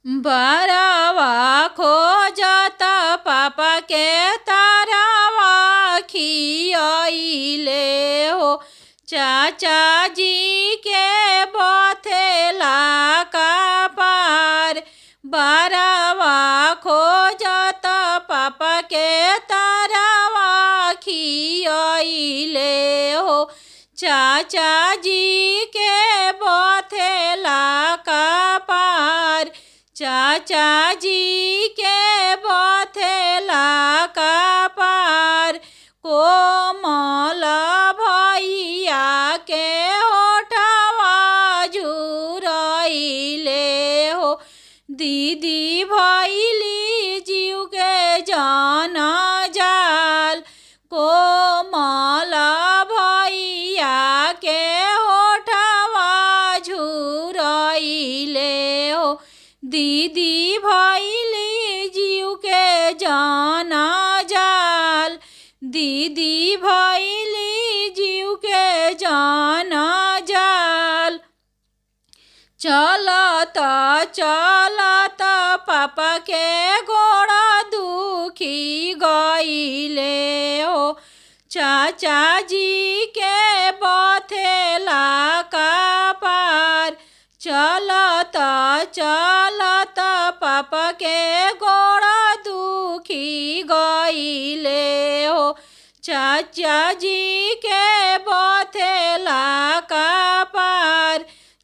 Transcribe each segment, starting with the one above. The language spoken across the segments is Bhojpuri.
बरवा खोजत पापा के तारावा खियाइले हो। चाचा जी के बथेला कपार, बरवा खोजत पापा के तारावा खियाइले हो। चाचा जी के बथेला कपार, चाचा जी के बथेला कपार। कोमल भैया के होठवा झुरइले हो। दीदी भैली जीव के जान जाल, कोमल भैया के होठवा झुरइले हो। दीदी भैली जीव के जान जाल, दीदी भैली जीव के जान जाल। चलत चलत पापा के गोड़ दुखी गइले हो। चाचा जी के बथेला कपार, चलत चलत पापा के गोड़ दुखी गइले हो। चाचा जी के बथेला कपार,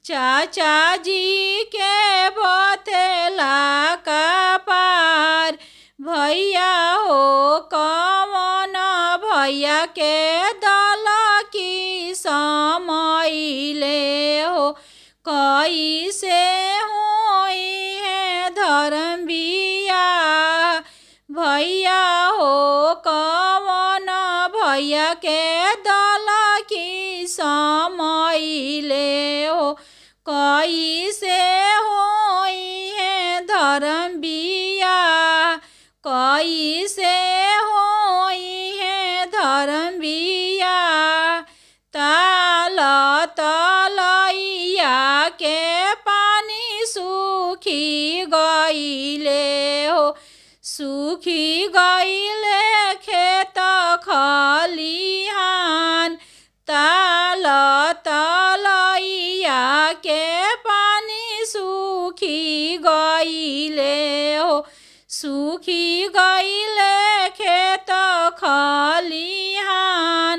चाचा जी के बथेला कपार। भैया हो कवन भैया के दल की समइले हो। कैसे होई है धर्म बियाह, भैया हो कवन भैया के दल की समइले हो। कैसे होई है धर्म बियाह, कैसे होई है धर्म बियाह। ताल तलैया के पानी सूखी गइले हो। सूखी गइले खेत खलिहान, ताल तलैया के पानी सूखी गइले हो। सूखी गइले खेत खलिहान,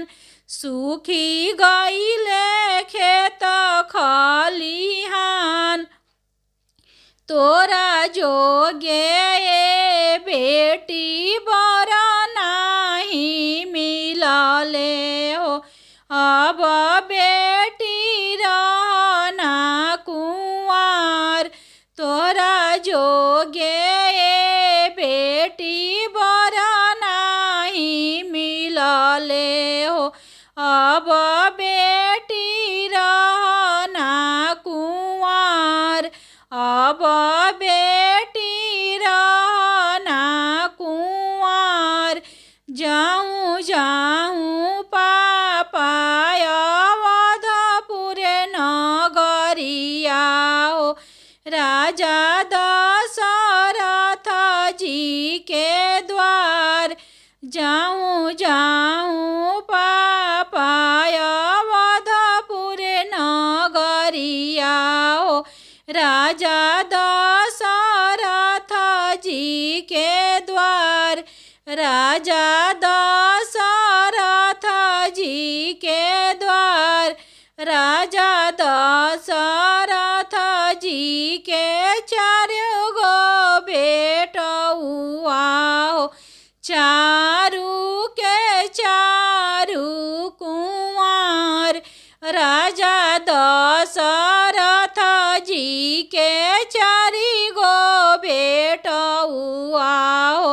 सूखी गइले खेत खलिहान। तोरा जोगे ए बेटी बर नाही मिलले हो। अब बेटी रहना कुंवार, तोरा जोगे ए बेटी बर नाही मिलले हो। अब बेटी रहना कुंवार, अब बेटी रहना कुंवार। जाऊँ जाऊँ पापा अवधपुर नगरिया हो। राजा दशरथ जी के द्वार, जाऊँ जाऊँ पापा अवधपुर नगरिया हो। राजा दशरथ जी के द्वार, राजा दशरथ जी के द्वार। राजा दशरथ जी के 4 गो बेटउआ हो। चारू के चारू कुंवार, राजा दशरथ जी के 4 गो बेटउआ हो।